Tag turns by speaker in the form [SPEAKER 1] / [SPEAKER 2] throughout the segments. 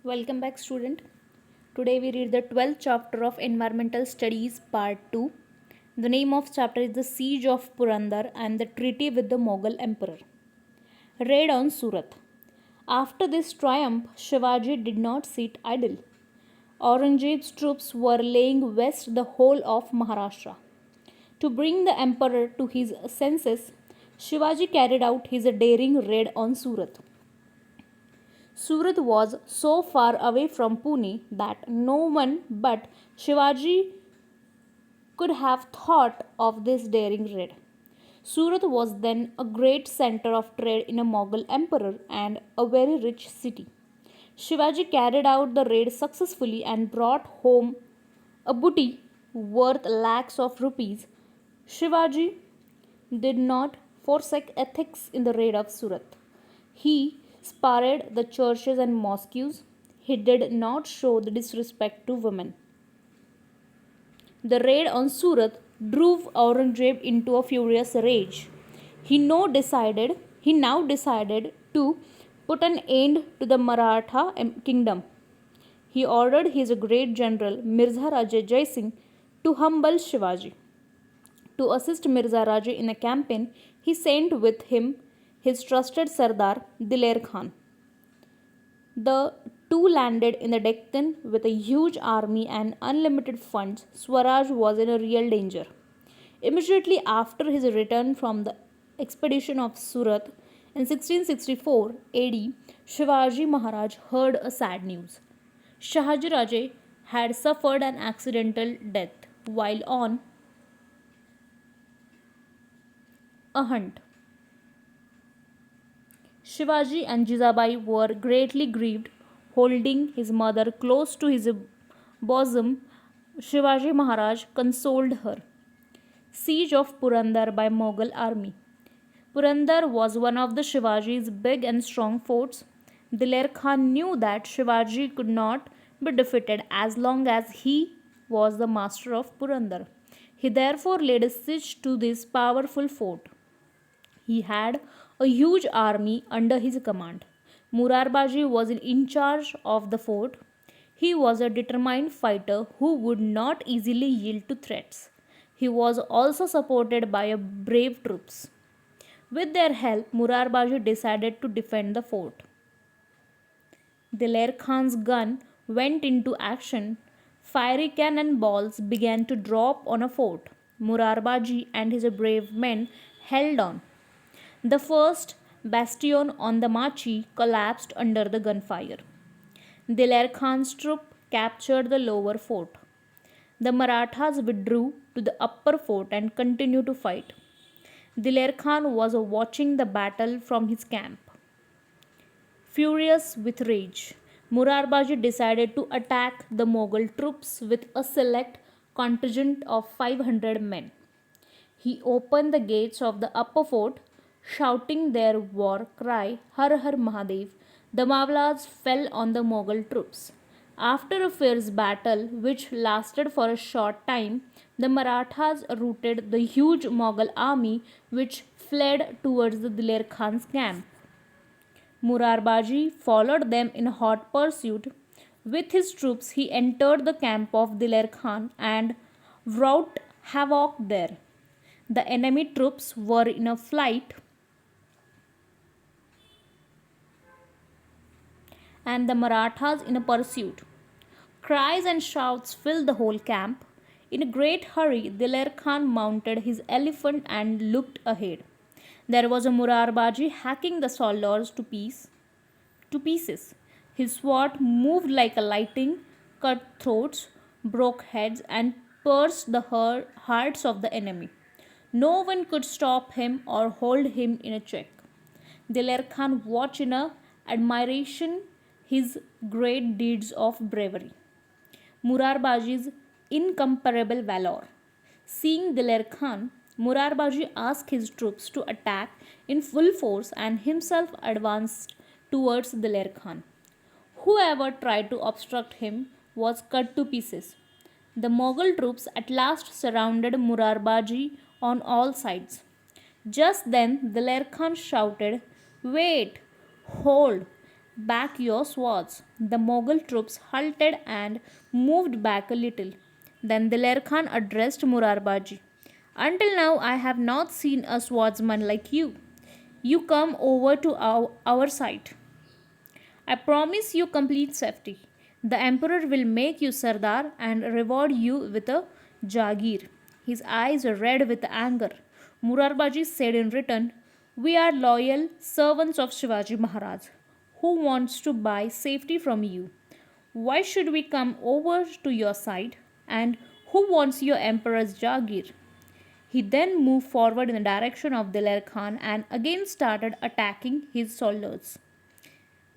[SPEAKER 1] Welcome back, student. Today we read the 12th chapter of Environmental Studies, Part 2. The name of chapter is The Siege of Purandar and the Treaty with the Moghul Emperor. Raid on Surat. After this triumph, Shivaji did not sit idle. Aurangzeb's troops were laying waste the whole of Maharashtra. To bring the emperor to his senses, Shivaji carried out his daring raid on Surat. Surat was so far away from Pune that no one but Shivaji could have thought of this daring raid. Surat was then a great center of trade in a Mughal emperor and a very rich city. Shivaji carried out the raid successfully and brought home a booty worth lakhs of rupees. Shivaji did not forsake ethics in the raid of Surat. He spared the churches and mosques. He did not show the disrespect to women. The raid on Surat drove Aurangzeb into a furious rage. He now decided to put an end to the Maratha kingdom. He ordered his great general Mirza Raja Jai Singh to humble Shivaji. To assist Mirza Raja in a campaign, he sent with him his trusted Sardar Diler Khan. The two landed in the Deccan with a huge army and unlimited funds. Swaraj was in a real danger. Immediately after his return from the expedition of Surat in 1664 AD, Shivaji Maharaj heard a sad news. Shahaji Raje had suffered an accidental death while on a hunt. Shivaji and Jizabai were greatly grieved. Holding his mother close to his bosom, Shivaji Maharaj consoled her. Siege of Purandar by Mughal army. Purandar was one of the Shivaji's big and strong forts. Diler Khan knew that Shivaji could not be defeated as long as he was the master of Purandar. He therefore laid a siege to this powerful fort. He had a huge army under his command. Murarbaji was in charge of the fort. He was a determined fighter who would not easily yield to threats. He was also supported by a brave troops. With their help, Murarbaji decided to defend the fort. Diler Khan's gun went into action. Fiery cannonballs began to drop on a fort. Murarbaji and his brave men held on. The first bastion on the Machi collapsed under the gunfire. Diler Khan's troop captured the lower fort. The Marathas withdrew to the upper fort and continued to fight. Diler Khan was watching the battle from his camp. Furious with rage, Murarbaji decided to attack the Mughal troops with a select contingent of 500 men. He opened the gates of the upper fort, shouting their war cry, Har Har Mahadev. The Mawlas fell on the Mughal troops. After a fierce battle, which lasted for a short time, the Marathas routed the huge Mughal army which fled towards the Diler Khan's camp. Murarbaji followed them in hot pursuit. With his troops, he entered the camp of Diler Khan and wrought havoc there. The enemy troops were in a flight and the Marathas in a pursuit. Cries and shouts filled the whole camp. In a great hurry, Diler Khan mounted his elephant and looked ahead. There was a Murarbaji hacking the soldiers to pieces. His sword moved like a lightning, cut throats, broke heads, and pierced the hearts of the enemy. No one could stop him or hold him in a check. Diler Khan watched in admiration his great deeds of bravery. Murarbaji's incomparable valor. Seeing Diler Khan, Murarbaji asked his troops to attack in full force and himself advanced towards Diler Khan. Whoever tried to obstruct him was cut to pieces. The Mughal troops at last surrounded Murarbaji on all sides. Just then Diler Khan shouted, Wait! Hold! back your swords. The Mughal troops halted and moved back a little. Then Diler Khan addressed Murarbaji. Until now, I have not seen a swordsman like you. You come over to our side. I promise you complete safety. The emperor will make you Sardar and reward you with a Jagir. His eyes were red with anger. Murarbaji said in return, we are loyal servants of Shivaji Maharaj. Who wants to buy safety from you? Why should we come over to your side? And who wants your emperor's Jagir? He then moved forward in the direction of Diler Khan and again started attacking his soldiers.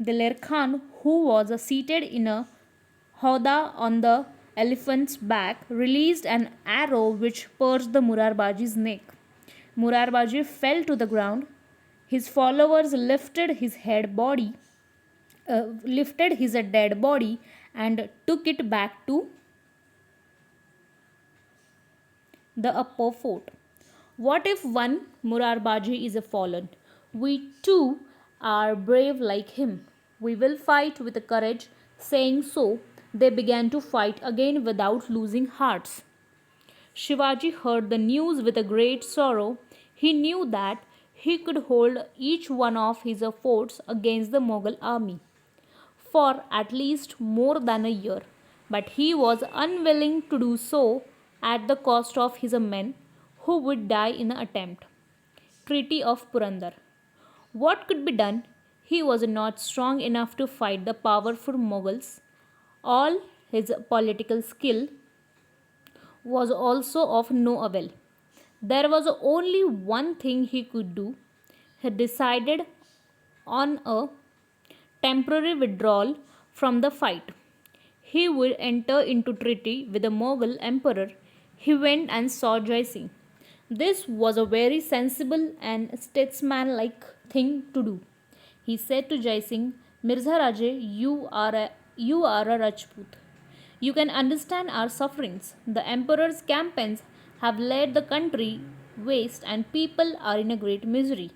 [SPEAKER 1] Diler Khan, who was seated in a howdah on the elephant's back, released an arrow which pierced the Murarbaji's neck. Murarbaji fell to the ground. His followers lifted his dead body and took it back to the upper fort. What if one Murarbaji is a fallen? We too are brave like him. We will fight with courage. Saying so, they began to fight again without losing hearts. Shivaji heard the news with a great sorrow. He knew that he could hold each one of his forts against the Mughal army for at least more than a year, but he was unwilling to do so at the cost of his men who would die in the attempt. Treaty of Purandar. What could be done? He was not strong enough to fight the powerful Mughals. All his political skill was also of no avail. There was only one thing he could do. He decided on a temporary withdrawal from the fight. He would enter into treaty with the Mughal emperor. He went and saw Jai Singh. This was a very sensible and statesmanlike thing to do. He said to Jai Singh, Mirza Raje, you are a Rajput. You can understand our sufferings. The emperor's campaigns have led the country waste and people are in a great misery.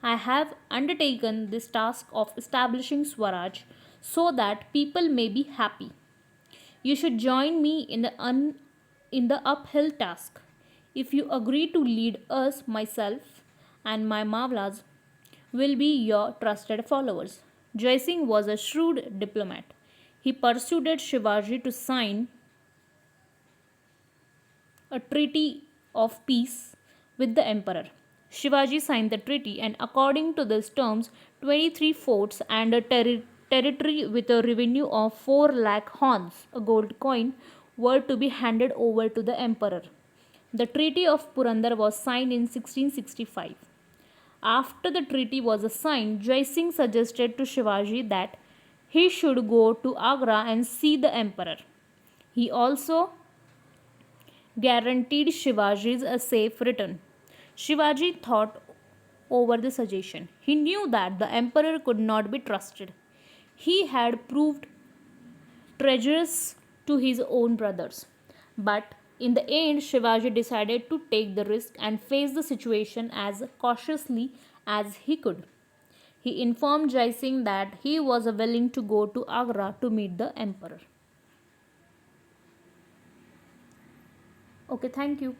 [SPEAKER 1] I have undertaken this task of establishing Swaraj so that people may be happy. You should join me in the uphill task. If you agree to lead us, myself and my Mavlas will be your trusted followers. Jai Singh was a shrewd diplomat. He persuaded Shivaji to sign a treaty of peace with the emperor. Shivaji signed the treaty, and according to these terms, 23 forts and a territory with a revenue of 4 lakh horns, a gold coin, were to be handed over to the emperor. The Treaty of Purandar was signed in 1665. After the treaty was signed, Jai Singh suggested to Shivaji that he should go to Agra and see the emperor. He also guaranteed Shivaji's a safe return. Shivaji thought over the suggestion. He knew that the emperor could not be trusted. He had proved treacherous to his own brothers. But in the end, Shivaji decided to take the risk and face the situation as cautiously as he could. He informed Jai Singh that he was willing to go to Agra to meet the emperor. Okay, thank you.